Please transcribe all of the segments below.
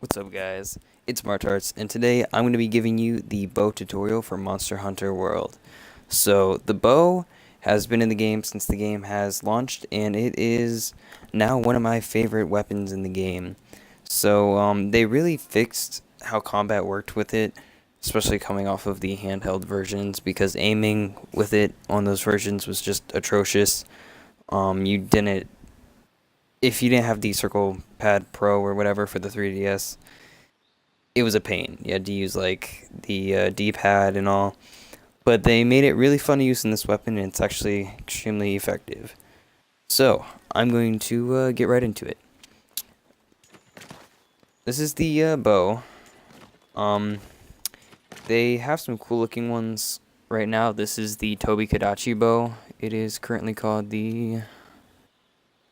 What's up guys, it's Martarts, and today I'm going to be giving you the bow tutorial for Monster Hunter World. So the bow has been in the game since the game has launched, and it is now one of my favorite weapons in the game. So they really fixed how combat worked with it, especially coming off of the handheld versions, because aiming with it on those versions was just atrocious. You didn't If you didn't have the Circle Pad Pro or whatever for the 3DS, it was a pain. You had to use like the D-pad and all, but they made it really fun to use in this weapon, and it's actually extremely effective. So I'm going to get right into it. This is the bow. Um, they have some cool looking ones right now. This is the Tobi Kadachi bow. It is currently called the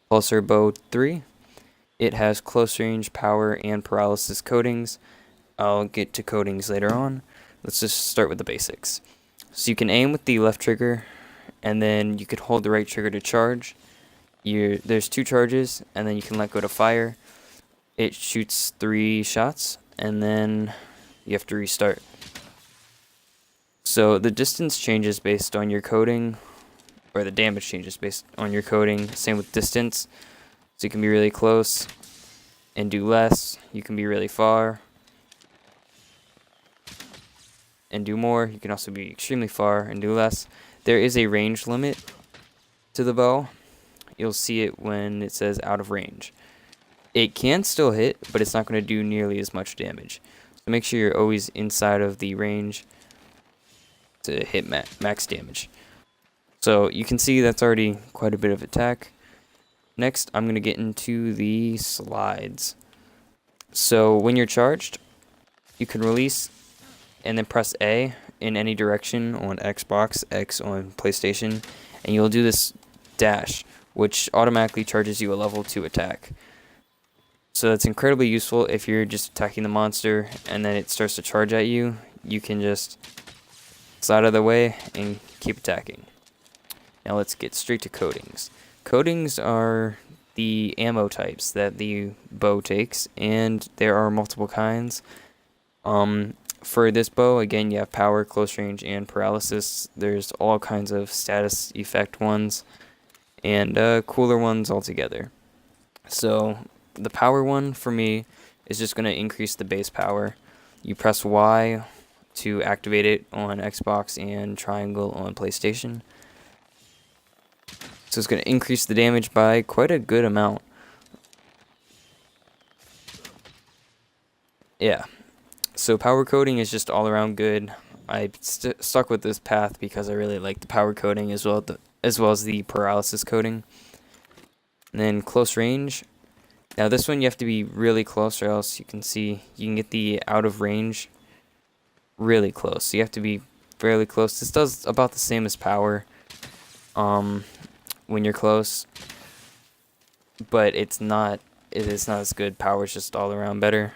Pulsar Bow 3. It has close range, power, and paralysis coatings. I'll get to coatings later on. Let's just start with the basics. So you can aim with the left trigger, and then you could hold the right trigger to charge. There's 2 charges, and then you can let go to fire. It shoots 3 shots, and then you have to restart. So the distance changes based on your coating, or the damage changes based on your coating. Same with distance. So you can be really close and do less. You can be really far and do more. You can also be extremely far and do less. There is a range limit to the bow. You'll see it when it says out of range. It can still hit, but it's not going to do nearly as much damage. So make sure you're always inside of the range to hit max damage. So you can see that's already quite a bit of attack. Next, I'm going to get into the slides. So when you're charged, you can release and then press A in any direction on Xbox, X on PlayStation, and you'll do this dash, which automatically charges you a level 2 attack. So that's incredibly useful if you're just attacking the monster and then it starts to charge at you. You can just slide out of the way and keep attacking. Now let's get straight to coatings. Coatings are the ammo types that the bow takes, and there are multiple kinds. For this bow, again, you have power, close range, and paralysis. There's all kinds of status effect ones and cooler ones altogether. So the power one for me is just going to increase the base power. You press Y to activate it on Xbox and triangle on PlayStation. So it's going to increase the damage by quite a good amount. Yeah. So power coating is just all around good. I stuck with this path because I really like the power coating as well as the paralysis coating. And then close range. Now this one you have to be really close, or else you can get the out of range really close. So you have to be fairly close. This does about the same as power when you're close, but it is not as good. Power is just all around better.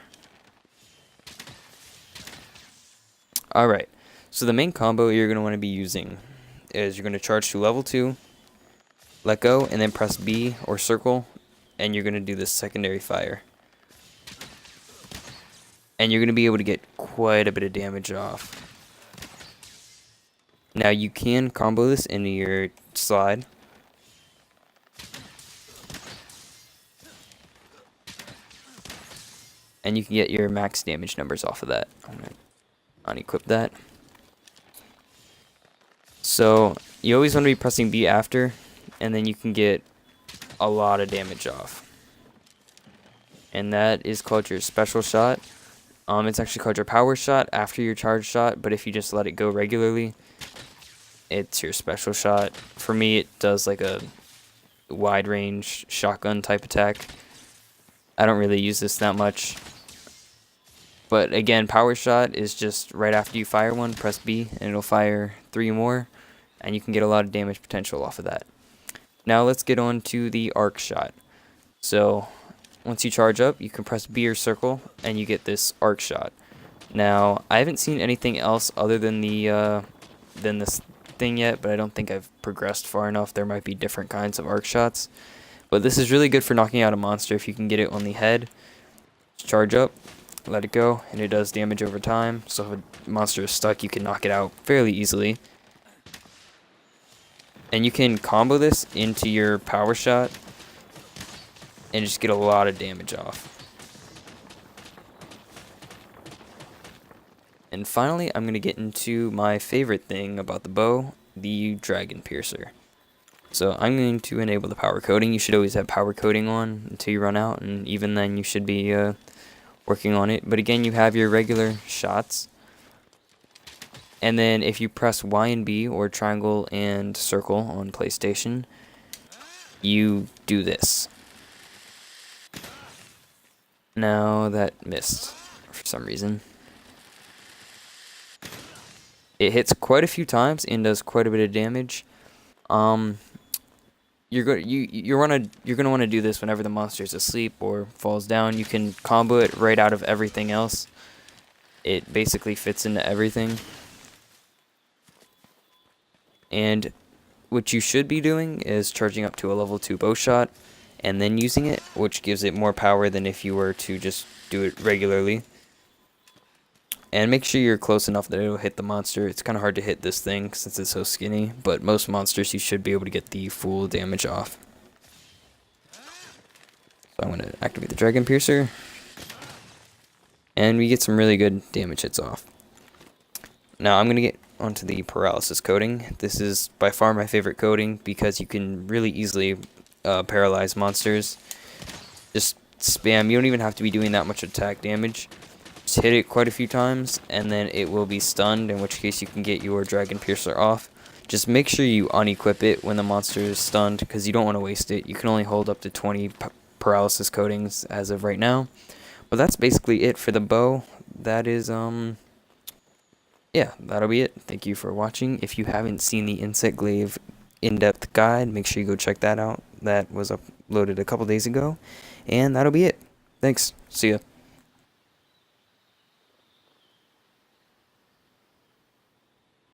Alright, so the main combo you're going to want to be using is you're going to charge to level 2, let go, and then press B or circle, and you're going to do this secondary fire. And you're going to be able to get quite a bit of damage off. Now you can combo this into your slide. And you can get your max damage numbers off of that. I'm going to unequip that. So you always want to be pressing B after, and then you can get a lot of damage off. And that is called your special shot. It's actually called your power shot after your charge shot, but if you just let it go regularly, it's your special shot. For me, it does like a wide range shotgun type attack. I don't really use this that much. But again, power shot is just right after you fire one, press B, and it'll fire 3 more, and you can get a lot of damage potential off of that. Now let's get on to the arc shot. So once you charge up, you can press B or circle, and you get this arc shot. Now I haven't seen anything else other than this thing yet, but I don't think I've progressed far enough. There might be different kinds of arc shots, but this is really good for knocking out a monster if you can get it on the head. Charge up, let it go, and it does damage over time. So if a monster is stuck, you can knock it out fairly easily. And you can combo this into your power shot and just get a lot of damage off. And finally, I'm going to get into my favorite thing about the bow, the Dragon Piercer. So I'm going to enable the power coating. You should always have power coating on until you run out, and even then you should be working on it. But again, you have your regular shots. And then if you press Y and B or triangle and circle on PlayStation, you do this. Now that missed for some reason. It hits quite a few times and does quite a bit of damage. You're gonna want to do this whenever the monster is asleep or falls down. You can combo it right out of everything else. It basically fits into everything. And what you should be doing is charging up to a level 2 bow shot and then using it, which gives it more power than if you were to just do it regularly. And make sure you're close enough that it'll hit the monster. It's kind of hard to hit this thing since it's so skinny, but most monsters you should be able to get the full damage off. So I'm going to activate the Dragon Piercer, and we get some really good damage hits off. Now I'm going to get onto the paralysis coating. This is by far my favorite coating because you can really easily paralyze monsters. Just spam. You don't even have to be doing that much attack damage. Just hit it quite a few times and then it will be stunned, in which case you can get your Dragon Piercer off. Just make sure you unequip it when the monster is stunned because you don't want to waste it. You can only hold up to 20 paralysis coatings as of right now. But that's basically it for the bow. That is yeah, that'll be it. Thank you for watching. If you haven't seen the Insect Glaive in-depth guide, make sure you go check that out. That was uploaded a couple days ago. And that'll be it. Thanks. See ya.